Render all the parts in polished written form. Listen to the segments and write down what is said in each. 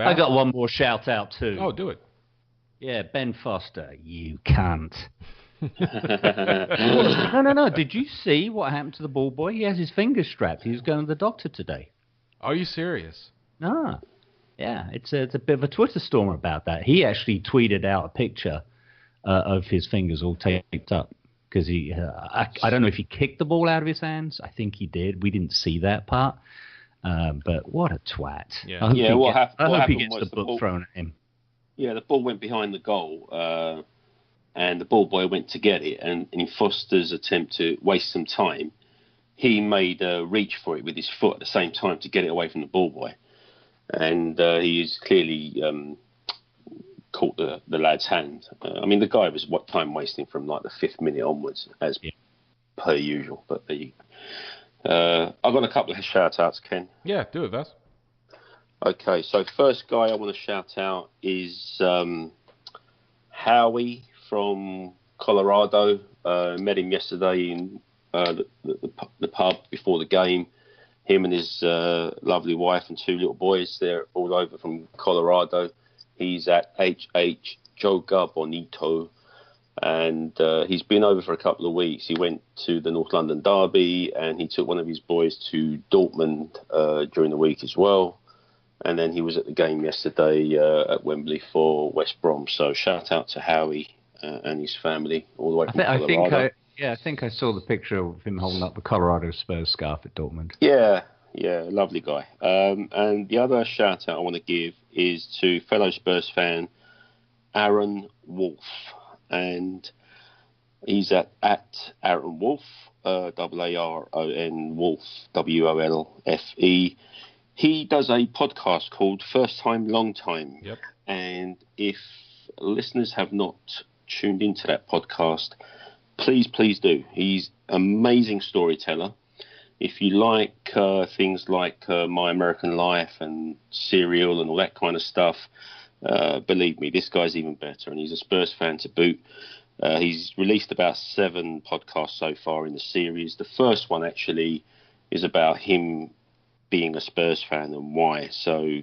I got one more shout out too. Oh, do it. Yeah, Ben Foster, you can't. No. Did you see what happened to the ball boy? He has his fingers strapped. He was going to the doctor today. Are you serious? No. Yeah, it's a bit of a Twitter storm about that. He actually tweeted out a picture of his fingers all taped up because I don't know if he kicked the ball out of his hands. I think he did. We didn't see that part. But what a twat. Yeah, I hope he gets the book thrown at him. Yeah, the ball went behind the goal, and the ball boy went to get it. And in Foster's attempt to waste some time, he made a reach for it with his foot at the same time to get it away from the ball boy. And he's clearly caught the lad's hand. I mean, the guy was time wasting from like the 5th minute onwards, as per usual. But there you go. I've got a couple of shout-outs, Ken. Yeah, do it, Vass. Okay, so first guy I want to shout out is Howie from Colorado. Met him yesterday in the pub before the game. Him and his lovely wife and 2 little boys. They're all over from Colorado. He's at HH Joga Bonito. And he's been over for a couple of weeks. He went to the North London Derby and he took one of his boys to Dortmund during the week as well. And then he was at the game yesterday at Wembley for West Brom. So shout out to Howie and his family all the way from Colorado. I think I saw the picture of him holding up the Colorado Spurs scarf at Dortmund. Yeah, lovely guy. And the other shout out I want to give is to fellow Spurs fan Aaron Wolf. And he's at Aaron Wolf, AARON Wolf, WOLFE. He does a podcast called First Time, Long Time. Yep. And if listeners have not tuned into that podcast, please do. He's an amazing storyteller. If you like things like My American Life and Serial and all that kind of stuff, believe me, this guy's even better. And he's a Spurs fan to boot. He's released about 7 podcasts so far in the series. The first one actually is about him being a Spurs fan and why. So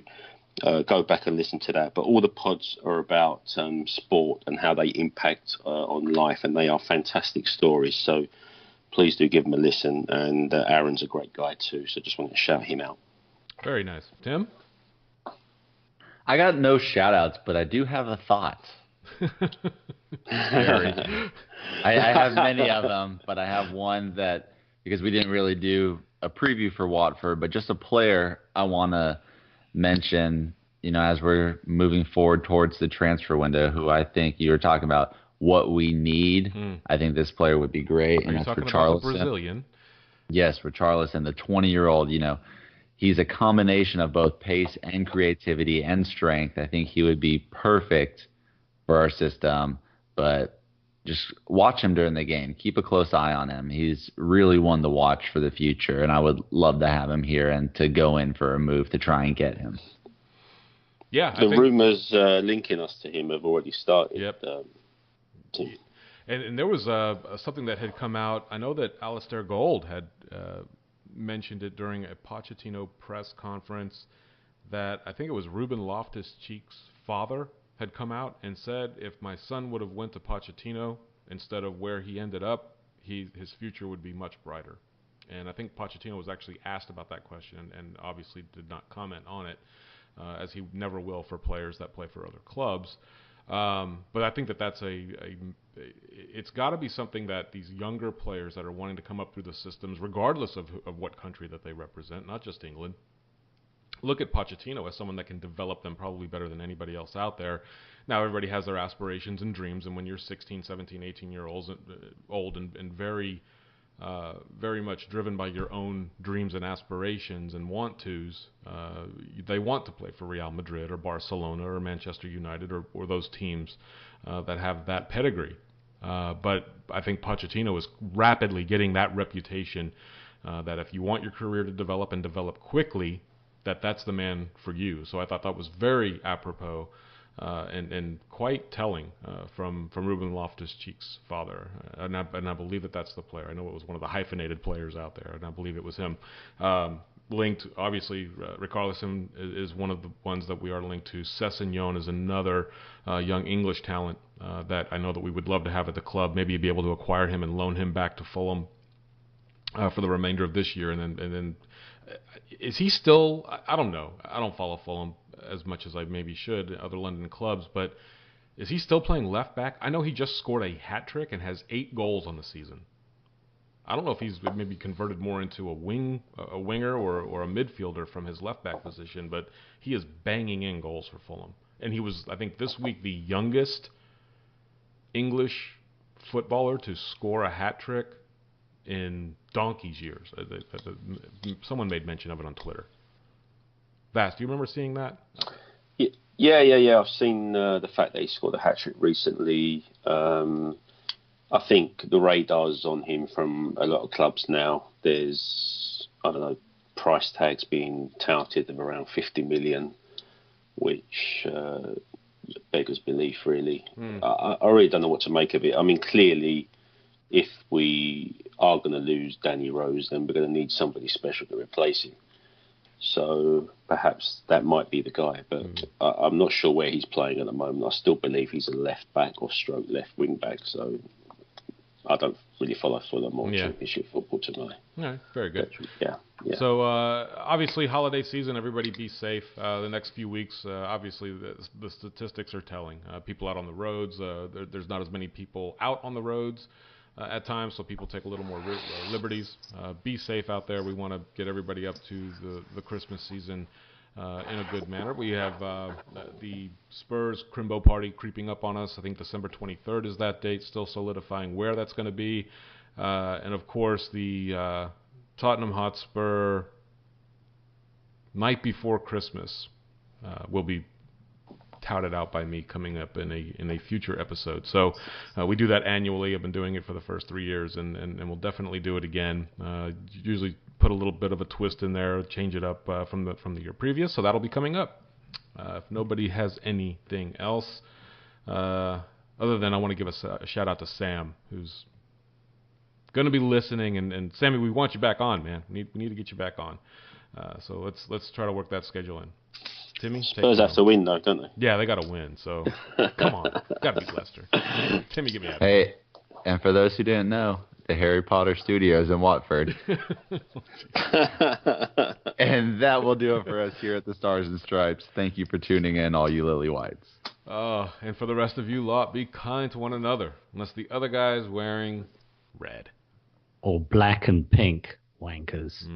go back and listen to that. But all the pods are about sport and how they impact on life, and they are fantastic stories. So please do give him a listen. And Aaron's a great guy too, so just wanted to shout him out. Very nice. Tim? I got no shout-outs, but I do have a thought. I have many of them, but I have one that, because we didn't really do a preview for Watford, but just a player I want to mention, as we're moving forward towards the transfer window, who I think you were talking about what we need. I think this player would be great. Are you that's talking for about the Brazilian? Yes, for Richarlison, the 20-year-old, he's a combination of both pace and creativity and strength. I think he would be perfect for our system, but just watch him during the game. Keep a close eye on him. He's really one to watch for the future, and I would love to have him here and to go in for a move to try and get him. Yeah, the rumours linking us to him have already started. Yep. And there was something that had come out. I know that Alistair Gold had mentioned it during a Pochettino press conference, that I think it was Ruben Loftus-Cheek's father had come out and said, if my son would have went to Pochettino instead of where he ended up, his future would be much brighter. And I think Pochettino was actually asked about that question and obviously did not comment on it, as he never will for players that play for other clubs. But I think that's it's got to be something that these younger players that are wanting to come up through the systems, regardless of what country that they represent, not just England, look at Pochettino as someone that can develop them probably better than anybody else out there. Now, everybody has their aspirations and dreams, and when you're 16, 17, 18-year-olds old and very much driven by your own dreams and aspirations and want-tos, they want to play for Real Madrid or Barcelona or Manchester United or those teams that have that pedigree. But I think Pochettino is rapidly getting that reputation that if you want your career to develop and develop quickly, that's the man for you. So I thought that was very apropos and quite telling from Ruben Loftus-Cheek's father. And I believe that's the player. I know it was one of the hyphenated players out there, and I believe it was him. linked, obviously, Richarlison is one of the ones that we are linked to. Sessegnon is another young English talent that I know that we would love to have at the club. Maybe be able to acquire him and loan him back to Fulham for the remainder of this year. And then is he still, I don't know. I don't follow Fulham as much as I maybe should, other London clubs, but is he still playing left back? I know he just scored a hat trick and has 8 goals on the season. I don't know if he's maybe converted more into a winger or a midfielder from his left back position, but he is banging in goals for Fulham. And he was, I think, this week the youngest English footballer to score a hat trick in donkey's years. Someone made mention of it on Twitter. Vass, do you remember seeing that? Yeah. I've seen the fact that he scored a hat trick recently. I think the radar's on him from a lot of clubs now. There's, I don't know, price tags being touted of around 50 million, which beggars belief, really. I really don't know what to make of it. I mean, clearly, if we are going to lose Danny Rose, then we're going to need somebody special to replace him. So perhaps that might be the guy, but I'm not sure where he's playing at the moment. I still believe he's a left back or stroke left wing back, so I don't really follow Fulham or Championship football tonight. All right, very good. Yeah. So obviously, holiday season. Everybody be safe. The next few weeks, obviously, the statistics are telling. People out on the roads. There's not as many people out on the roads at times, so people take a little more liberties. Be safe out there. We want to get everybody up to the Christmas season in a good manner. We have the Spurs Crimbo party creeping up on us. I think December 23rd is that date, still solidifying where that's going to be. And, of course, the Tottenham Hotspur night before Christmas will be touted out by me coming up in a future episode. So we do that annually. I've been doing it for the first 3 years, and we'll definitely do it again. Usually put a little bit of a twist in there, change it up from the year previous. So that'll be coming up. If nobody has anything else, other than I want to give a shout out to Sam, who's going to be listening. And Sammy, we want you back on, man. We need to get you back on. So let's try to work that schedule in. Timmy, Spurs have to win, though, don't they? Yeah, they got to win. So come on, got to beat Leicester. Timmy, give me that. Hey, and for those who didn't know, the Harry Potter Studios in Watford. And that will do it for us here at the Stars and Stripes. Thank you for tuning in, all you Lily Whites. And for the rest of you lot, be kind to one another, unless the other guy's wearing red. Or black and pink, wankers.